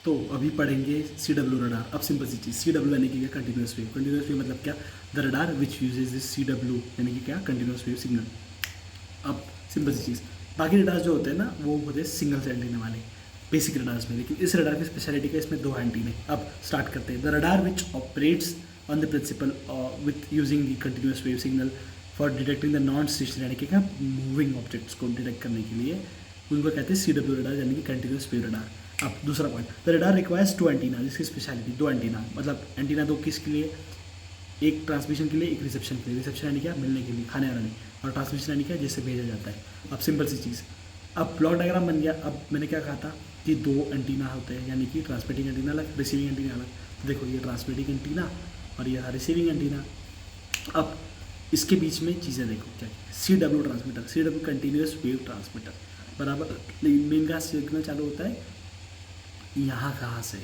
तो अभी पढ़ेंगे सी डब्ल्यू रडार। अब सिंपल सी चीज़, सी डब्ल्यू यानी कि क्या, कंटिन्यूस वेव। कंटिन्यूस वेव मतलब क्या, the radar which uses this C W यानी कि क्या, कंटिन्यूस वेव सिग्नल। अब सिंपल सी चीज़, बाकी रडार्स जो होते हैं ना वो होते हैं सिंगल से एंटीना वाले बेसिक रडार्स में, लेकिन इस रडार की स्पेशलिटी का इसमें 2 एंटीने। अब स्टार्ट करते हैं। The radar which operates on the principle with using the continuous wave signal for detecting the non stationary यानी कि क्या, मूविंग ऑब्जेक्ट्स को डिटेक्ट करने के लिए, उनको कहते हैं सी डब्ल्यू रडार यानी कि कंटिन्यूस वेव रडार। अब दूसरा point, the radar requires 2 antenna, जिसकी स्पेशलिटी 2 एंटीना, मतलब एंटीना 2 किसके लिए, एक ट्रांसमिशन के लिए, एक रिसेप्शन के लिए। रिसेप्शन यानी क्या, मिलने के लिए, खाने वाला नहीं, और ट्रांसमिशन यानी क्या, जिससे भेजा जाता है। अब सिंपल सी चीज़, अब ब्लॉक डायग्राम बन गया। अब मैंने क्या कहा था कि 2 एंटीना होते हैं, यानी कि ट्रांसमिटिंग एंटीना अलग, रिसीविंग एंटीना अलग। तो देखो ये ट्रांसमिटिंग एंटीना और ये रिसीविंग एंटीना। अब इसके बीच में चीज़ें देखो क्या, C W transmitter, C W continuous wave transmitter बराबर, मेन का सिग्नल चालू होता है यहाँ कहाँ से,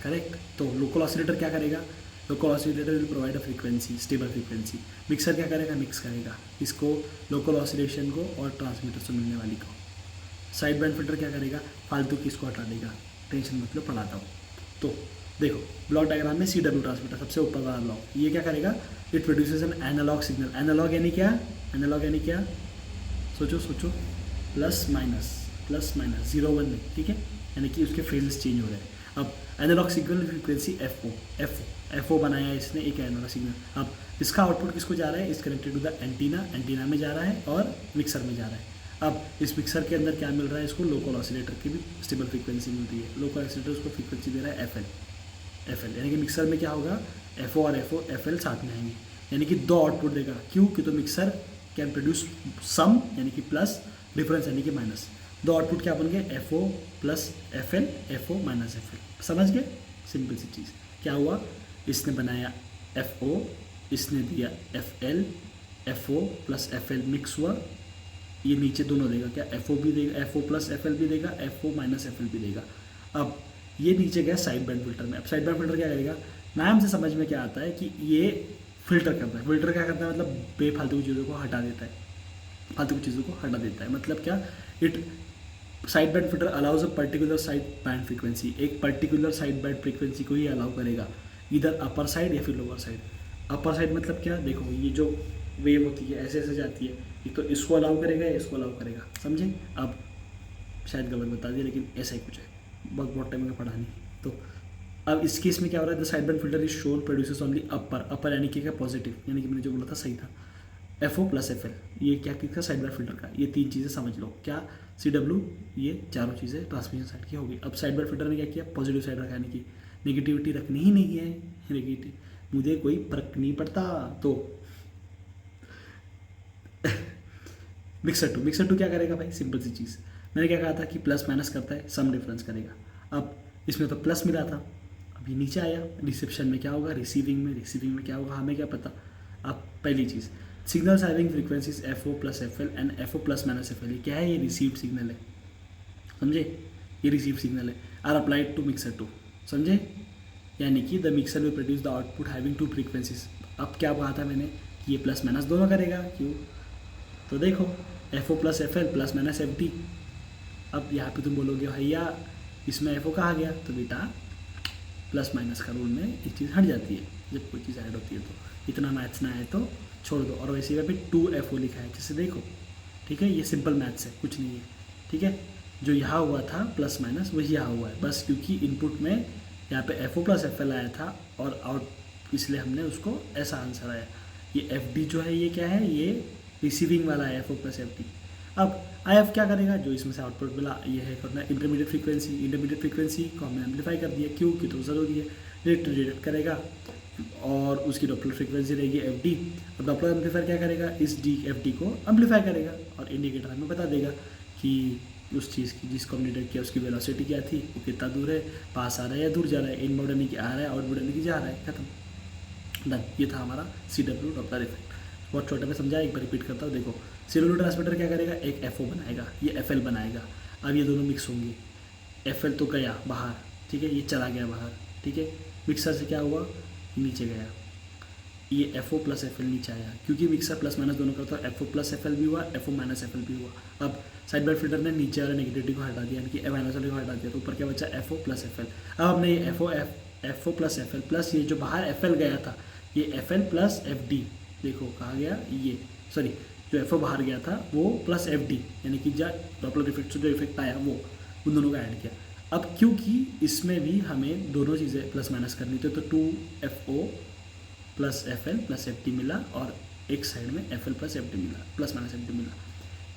करेक्ट। तो लोकल ऑसिलेटर क्या करेगा, local oscillator will provide a frequency, stable frequency. Mixer क्या करेगा, मिक्स करेगा इसको, लोकल ऑसिलेशन को और ट्रांसमीटर से मिलने वाली को। साइड बैंड फिल्टर क्या करेगा, फालतू की इसको हटा देगा, टेंशन मतलब पढ़ाता हूँ। तो देखो ब्लॉक डायग्राम में सी डब्ल्यू ट्रांसमीटर सबसे ऊपर वाला ब्लॉक, ये क्या करेगा, it produces an analogue signal. Analogue यानी क्या, एनालॉग यानी क्या, सोचो सोचो, प्लस माइनस 0 1 नहीं, ठीक है, यानी कि उसके फेजेस चेंज हो रहे हैं। अब analogue signal frequency F O बनाया है इसने, एक एनालॉग सिग्नल। अब इसका आउटपुट किसको जा रहा है, is connected to the antenna, antenna में जा रहा है और मिक्सर में जा रहा है। अब इस मिक्सर के अंदर क्या मिल रहा है, इसको लोकल ऑसिलेटर की भी स्टेबल फ्रीक्वेंसी मिलती है। लोकल ऑसिलेटर उसको फ्रीक्वेंसी दे रहा है एफ एल, यानी कि मिक्सर में क्या होगा, एफ ओ और एफ एल साथ में आएंगे, यानी कि 2 आउटपुट देगा। क्यों कि तो मिक्सर कैन प्रोड्यूस सम यानी कि प्लस, डिफरेंस यानी कि माइनस। 2 आउटपुट क्या बन गए, F O plus F L, F O minus F L. समझ गए, सिंपल सी चीज़। क्या हुआ, इसने बनाया एफ ओ, इसने दिया F L, F O plus F L mix हुआ, ये नीचे दोनों देगा क्या, एफ ओ भी देगा, F O plus F L भी देगा, F O minus F L भी देगा। अब ये नीचे गया साइड बैंड फिल्टर में। अब साइड बैंड फिल्टर क्या करेगा, नाम से समझ में क्या आता है कि ये फिल्टर करता है। फिल्टर क्या करता है, मतलब बेफालतू की चीज़ों को हटा देता है, फालतू की चीज़ों को हटा देता है। मतलब क्या, it side band filter allows a particular side band frequency, एक पर्टिकुलर साइड बैंड फ्रीक्वेंसी को ही अलाउ करेगा, इधर अपर साइड या फिर लोअर साइड। अपर साइड मतलब क्या, देखो ये जो वेव होती है ऐसे ऐसे जाती है, एक तो इसको अलाउ करेगा या इसको अलाउ करेगा, समझे। अब शायद गलत बता दिया, लेकिन ऐसा ही कुछ है, बहुत टाइम का पढ़ा नहीं। तो अब इस केस में क्या हो रहा है, the side band filter is shown produces only upper यानी कि क्या, पॉजिटिव, यानी कि मैंने जो बोला था सही था, F O plus F L, ये क्या किसका, साइड बैंड फिल्टर का। ये 3 चीज़ें समझ लो, क्या, सी डब्ल्यू, ये चारों चीज़ें ट्रांसमिशन साइड की होगी। अब साइड बैंड फिल्टर ने क्या किया, पॉजिटिव साइड रखा, यानी कि नेगेटिविटी रखनी ही नहीं है, नेगेटिव मुझे कोई फर्क नहीं पड़ता। तो मिक्सर टू क्या करेगा भाई, सिंपल सी चीज़, मैंने क्या कहा था कि प्लस माइनस करता है, सम डिफरेंस करेगा। अब इसमें तो प्लस मिला था, अब ये नीचे आया, रिसेप्शन में क्या होगा, रिसीविंग में क्या होगा, हमें क्या पता। अब पहली चीज़, signals having frequencies F O plus F L and F O plus minus F L, ये क्या है, ये रिसीव्ड सिग्नल है, समझे, ये रिसीव्ड सिग्नल है, are applied to mixer two, समझे, यानी कि the mixer will produce the output having 2 frequencies. अब क्या कहा था मैंने कि ये प्लस माइनस दोनों करेगा, क्यों, तो देखो F O plus F L plus minus F D. अब यहाँ पे तुम बोलोगे भैया इसमें एफ ओ कहाँ गया, तो बेटा प्लस माइनस का रूल में एक चीज़ हट जाती है जब कोई चीज़ ऐड होती है, तो इतना मैथ्स ना आए तो छोड़ दो। और वैसे यहाँ पे 2 एफ ओ लिखा है, जैसे देखो, ठीक है, ये सिंपल मैथ्स है, कुछ नहीं है, ठीक है। जो यहाँ हुआ था प्लस माइनस वही यहाँ हुआ है, बस क्योंकि इनपुट में यहाँ पे F O plus F L आया था और आउट, इसलिए हमने उसको ऐसा आंसर आया। ये एफ डी जो है ये क्या है, ये रिसीविंग वाला है, F O plus F D. अब आई एफ क्या करेगा, जो इसमें से आउटपुट मिला ये है करना इंटरमीडिएट फ्रीक्वेंसी को हमने एम्पलीफाई कर दिया, क्यों कि तो ज़रूरी है, डिटेक्ट करेगा और उसकी डॉपलर फ्रीक्वेंसी रहेगी एफ डी। अब डॉपलर एम्पलीफायर क्या करेगा, इस डी एफ डी को एम्पलीफाई करेगा और इंडिकेटर हमें बता देगा कि उस चीज़ की जिसको हमने डिटेक्ट किया उसकी वेलोसिटी क्या थी, वो कितना दूर है, पास आ रहा है या दूर जा रहा है, इनबाउंड यानी कि आ रहा है, आउटबाउंड यानी कि जा रहा है, खत्म, डन। ये था हमारा सी डब्ल्यू डॉपलर इफेक्ट। बहुत छोटे में समझा, एक बार रिपीट करता हूँ। देखो सी डब्ल्यू ट्रांसमीटर क्या करेगा, एक एफ ओ बनाएगा, ये एफ एल बनाएगा। अब ये दोनों मिक्स होंगे, एफ एल तो गया बाहर, ठीक है, ये चला गया बाहर, ठीक है, मिक्सर से क्या हुआ, नीचे गया, ये F O plus F L नीचे आया, क्योंकि मिक्सर प्लस माइनस दोनों करता है, F O plus F L भी हुआ, F O minus F L भी हुआ। अब साइड बार फिल्टर ने नीचे वाले नेगेटिविटी को हटा दिया, यानी कि माइनस वाले को हटा दिया, तो ऊपर क्या बचा FO प्लस FL। अब हमने ये FO प्लस FL प्लस ये जो बाहर FL गया था, ये FL प्लस FD, देखो कहाँ गया ये, सॉरी जो FO बाहर गया था वो प्लस FD, यानी कि जो डॉपलर इफेक्ट से जो इफेक्ट आया वो उन दोनों का ऐड किया। अब क्योंकि इसमें भी हमें दोनों चीज़ें प्लस माइनस करनी थी, तो 2FO plus FL plus FD मिला, और एक साइड में FL प्लस FD मिला, प्लस माइनस FD मिला।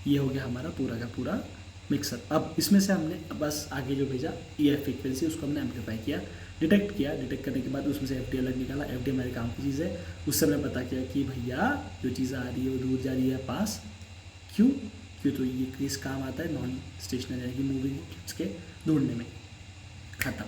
ये हो गया हमारा पूरा का पूरा मिक्सर। अब इसमें से हमने बस आगे जो भेजा EF फ्रिक्वेंसी, उसको हमने एम्पलीफाई किया, डिटेक्ट किया, डिटेक्ट करने के बाद उसमें से FD अलग निकाला। FD हमारे काम की चीज़ है, उससे हमने पता किया कि भैया जो चीज़ आ रही है वो दूर जा रही है पास, क्यों तो ये किस काम आता है, नॉन स्टेशनरी यानी कि मूविंग के ढूंढने में। खत्म।